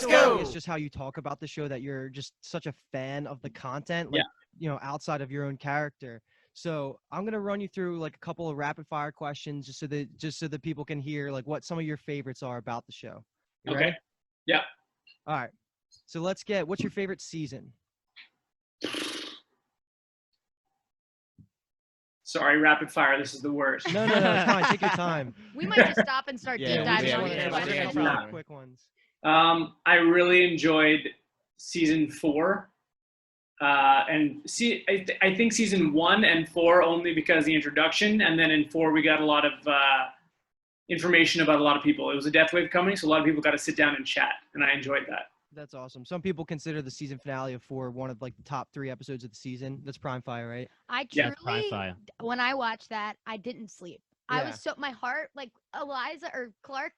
Let's go. It's just how you talk about the show that you're just such a fan of the content, Yeah. like, you know, outside of your own character. So I'm going to run you through like a couple of rapid fire questions just so that people can hear like what some of your favorites are about the show. You Okay. ready? Yeah. All right. So what's your favorite season? Sorry, rapid fire. This is the worst. No, it's fine. Take your time. We might just stop and start deep we diving just on wanna- these yeah, questions. just a couple Yeah. of quick ones. I really enjoyed season 4. And I think season 1 and 4 only because the introduction, and then in 4 we got a lot of information about a lot of people. It was a death wave coming, so a lot of people got to sit down and chat, and I enjoyed that. That's awesome. Some people consider the season finale of 4 one of like the top 3 episodes of the season. That's prime fire, right? I Yeah, truly, Sci-Fi. when I watched that, I didn't sleep. I Yeah. was so, my heart, like Eliza or Clark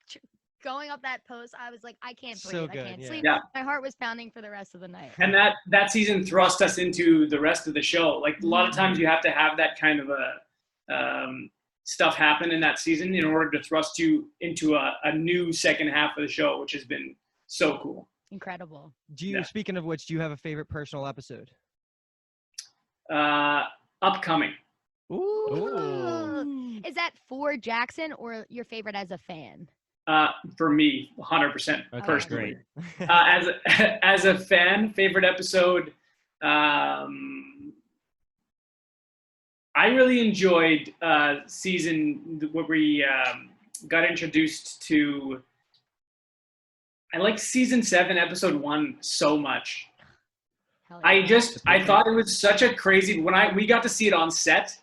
going up that post, I was like, I can't breathe. So I good, can't yeah. sleep. Yeah. My heart was pounding for the rest of the night. And that season thrust us into the rest of the show. Like a lot of times you have to have that kind of a stuff happen in that season in order to thrust you into a new second half of the show, which has been so cool. Incredible. Speaking of which, do you have a favorite personal episode? Upcoming. Ooh. Is that for Jackson or your favorite as a fan? For me, 100% Okay, personally. great. As a fan, favorite episode, I really enjoyed season where we got introduced to. I liked season 7, episode 1 so much. Hell yeah. I thought it was such a crazy we got to see it on set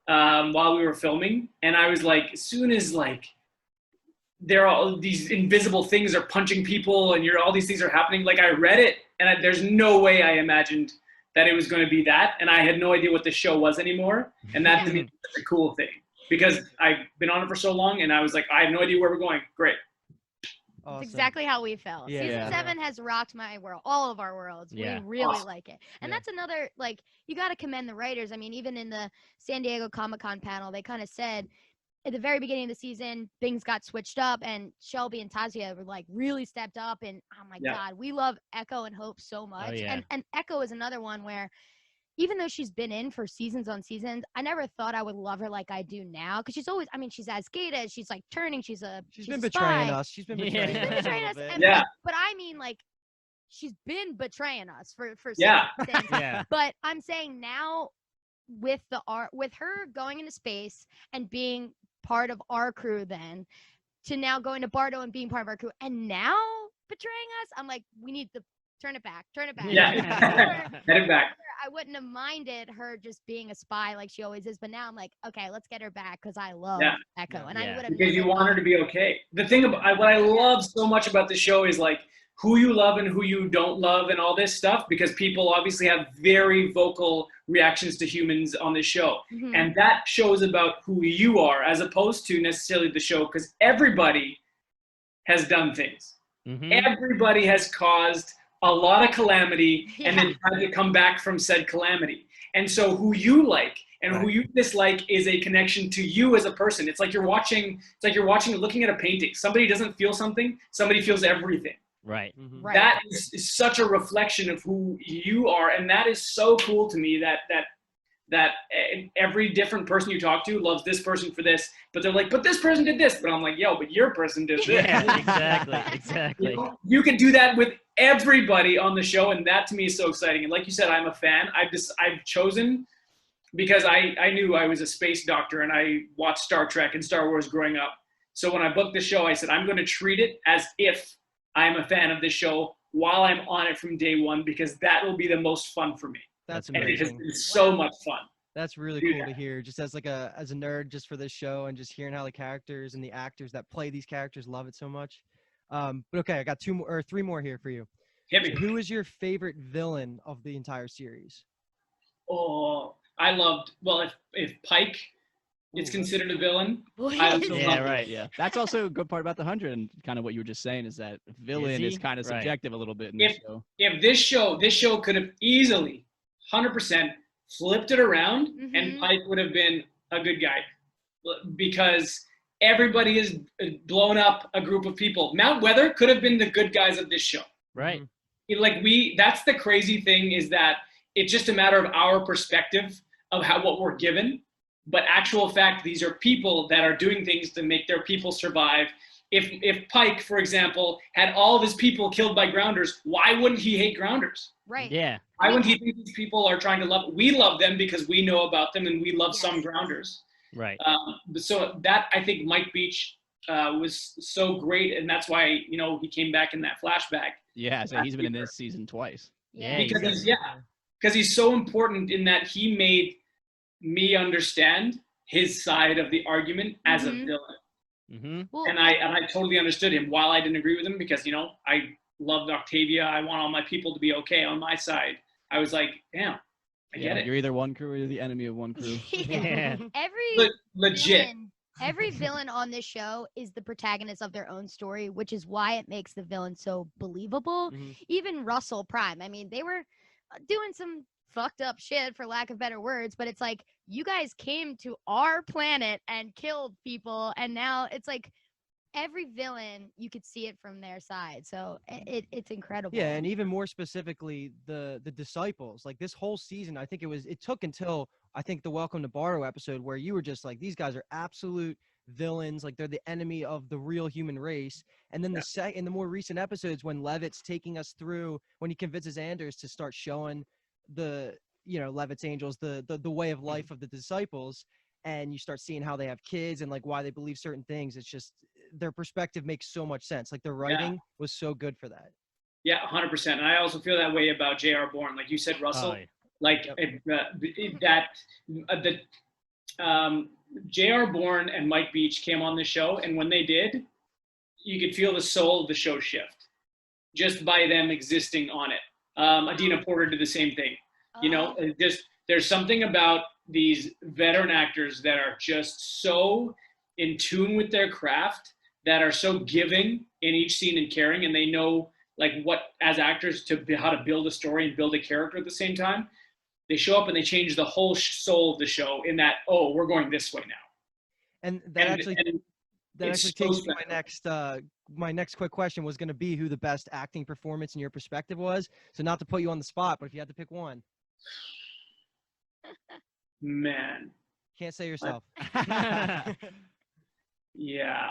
while we were filming, and I was like, as soon as like there are all these invisible things are punching people and all these things are happening, like I read it and there's no way I imagined that it was going to be that, and I had no idea what the show was anymore, and that to me is such a cool thing because I've been on it for so long, and I was like, I have no idea where we're going. Great. Awesome. That's exactly how we felt. Yeah. Season Yeah. 7 has rocked my world, all of our worlds. Yeah. We really Awesome. like it. And Yeah. that's another, like, you got to commend the writers. I mean, even in the San Diego Comic-Con panel, they kind of said at the very beginning of the season, things got switched up, and Shelby and Tazia were like really stepped up. And oh my Yeah. God, we love Echo and Hope so much. yeah. And Echo is another one where, even though she's been in for seasons on seasons, I never thought I would love her like I do now. Because she's always, I mean, she's as Gata, she's like turning, she's She's been a betraying spy. us. She's been Yeah. betraying, She's been us a betraying little us. bit. And, Yeah. but I mean, like, she's been betraying us for Yeah. some things. Yeah. But I'm saying now with her going into space and being part of our crew, then to now going to Bardo and being part of our crew, and now betraying us, I'm like, we need to turn it back. Yeah. Head it back. I wouldn't have minded her just being a spy like she always is, but now I'm like, okay, let's get her back because I love Yeah. Echo, Yeah. and I Yeah. would have Because you want her to be okay. The thing about what I love so much about the show is like who you love and who you don't love and all this stuff, because people obviously have very vocal reactions to humans on this show. Mhm. And that shows about who you are as opposed to necessarily the show, because everybody has done things. Mhm. Everybody has caused a lot of calamity and Yeah. then tried to come back from said calamity. And so who you like and who you dislike is a connection to you as a person. It's like you're looking at a painting. Somebody doesn't feel something, somebody feels everything. Right. Mhm. Right. That is such a reflection of who you are, and that is so cool to me that every different person you talk to loves this person for this, but they're like, but this person did this, but I'm like, yo, but your person did this. Yeah, exactly. You know, you can do that with everybody on the show, and that to me is so exciting. And like you said, I'm a fan. I've chosen because I knew I was a space doctor and I watched Star Trek and Star Wars growing up. So when I booked the show, I said, I'm going to treat it as if I'm a fan of this show while I'm on it from day one, because that will be the most fun for me. That's And amazing. it's so much fun. That's really do cool that. to hear. Just as a nerd, just for this show, and just hearing how the characters and the actors that play these characters love it so much. But okay, I got 3 more here for you. Hit me. Who is your favorite villain of the entire series? Oh, I loved, well, if Pike is considered a villain, Boy, I also Yeah, love right. Yeah, that's also a good part about the 100, and kind of what you were just saying is that villain he? is kind of Right. subjective a little bit in this show. if this show could have easily 100% flipped it around and Mhm. Pike would have been a good guy, because everybody has blown up a group of people. Mount Weather could have been the good guys of this show. Right. That's the crazy thing, is that it's just a matter of our perspective of what we're given. But actual fact, these are people that are doing things to make their people survive. If Pike, for example, had all of his people killed by grounders, why wouldn't he hate grounders? Right. Yeah. Why wouldn't he think these people are trying to love? We love them because we know about them, and we love some grounders. Right. So that, I think, Mike Beach was so great, and that's why he came back in that flashback. Yeah, so he's been in this season twice. Yeah. Because he's so important in that he made me understand his side of the argument as a villain. Mm-hmm. Well, And I totally understood him while I didn't agree with him, because I loved Octavia. I want all my people to be okay on my side. I was like, damn, I get it. You're either one crew or you're the enemy of one crew. Yeah. Legit. Every villain on this show is the protagonist of their own story, which is why it makes the villain so believable. Even Russell Prime. I mean, they were doing some fucked up shit, for lack of better words, but it's like, you guys came to our planet and killed people, and now it's like every villain, you could see it from their side. So it's incredible. Yeah, and even more specifically, the disciples. Like, this whole season, I think it took until I think the Welcome to Barrow episode where you were just like, these guys are absolute villains. Like, they're the enemy of the real human race. And then in the more recent episodes, when Levitt's taking us through, when he convinces Anders to start showing Levitt's angels the way of life of the disciples, and you start seeing how they have kids and like why they believe certain things, it's just their perspective makes so much sense. Like, their writing was so good for that. Yeah, 100%. And I also feel that way about J.R. Bourne. Like you said, Russell, J.R. Bourne and Mike Beach came on the show, and when they did, you could feel the soul of the show shift just by them existing on it. Adina Porter did the same thing. There's something about these veteran actors that are just so in tune with their craft, that are so giving in each scene and caring, and they know like what, as actors, how to build a story and build a character at the same time. They show up and they change the whole soul of the show in that, we're going this way now. And that actually takes me to my next quick question was going to be who the best acting performance in your perspective was. So not to put you on the spot, but if you had to pick one. Man. Can't say yourself. Yeah,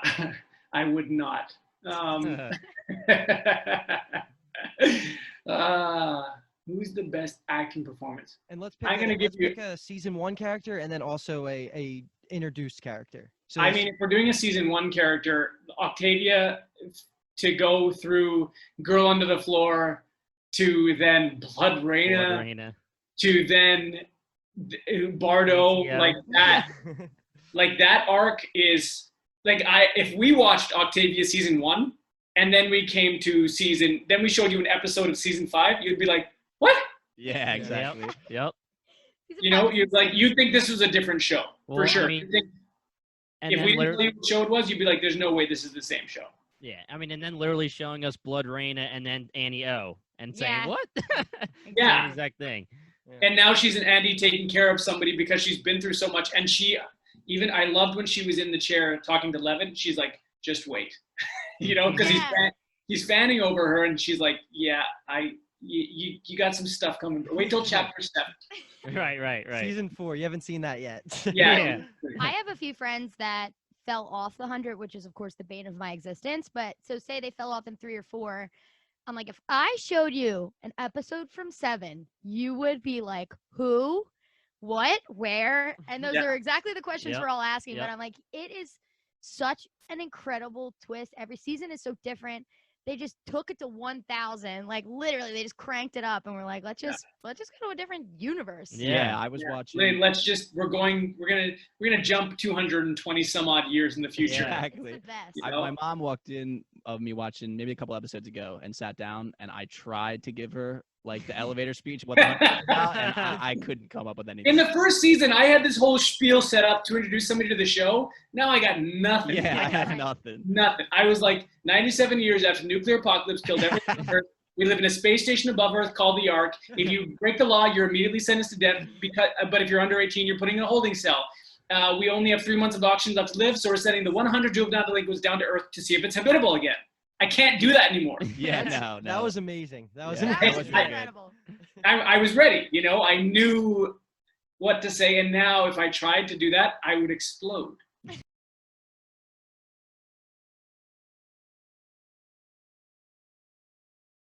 I would not. Who's the best acting performance? And let's pick a season 1 character and then also a introduced character. So I mean, if we're doing a season 1 character, Octavia, to go through Girl Under the Floor to then Blood Reina. To then Bardo, like that. Like, that arc is like, if we watched Octavia season 1 and then we came to then we showed you an episode of season 5, you'd be like, what? Yeah, exactly. Yep. You'd think this was a different show, for sure. I mean, if we didn't tell you what show it was, you'd be like, there's no way this is the same show. Yeah, I mean, and then literally showing us Blood Reina and then Annie O and saying, what? Yeah. Same exact thing. Yeah. And now she's an Andy taking care of somebody because she's been through so much. And I loved when she was in the chair talking to Levin. She's like, just wait, because he's fanning over her, and she's like, yeah, you got some stuff coming. Wait till chapter 7. Right. Season 4. You haven't seen that yet. Yeah. I have a few friends that fell off the 100, which is of course the bane of my existence. But so say they fell off in 3 or 4. I'm like, if I showed you an episode from 7, you would be like, who, what, where? And those are exactly the questions we're all asking. But I'm like, it is such an incredible twist. Every season is so different. They just took it to 1,000. Like, literally, they just cranked it up, and we're like, let's just go to a different universe. Yeah, I was watching. We're gonna jump 220 some odd years in the future. Exactly. It's the best. My mom walked in of me watching maybe a couple episodes ago and sat down, and I tried to give her like the elevator speech, what the heck it's about, and I couldn't come up with anything. In the first season, I had this whole spiel set up to introduce somebody to the show. Now I got nothing. Yeah, I had nothing. Nothing. I was like, 97 years after nuclear apocalypse killed everything on Earth. We live in a space station above Earth called the Ark. If you break the law, you're immediately sentenced to death. But if you're under 18, you're put in a holding cell. we only have 3 months of auction left to live, so we're sending the 100 juvenile delinquents down to Earth to see if it's habitable again. I can't do that anymore. Yeah, That's- no. That was amazing. That was Yeah, That amazing. was really good. incredible. I was ready, you know, I knew what to say, and now if I tried to do that, I would explode.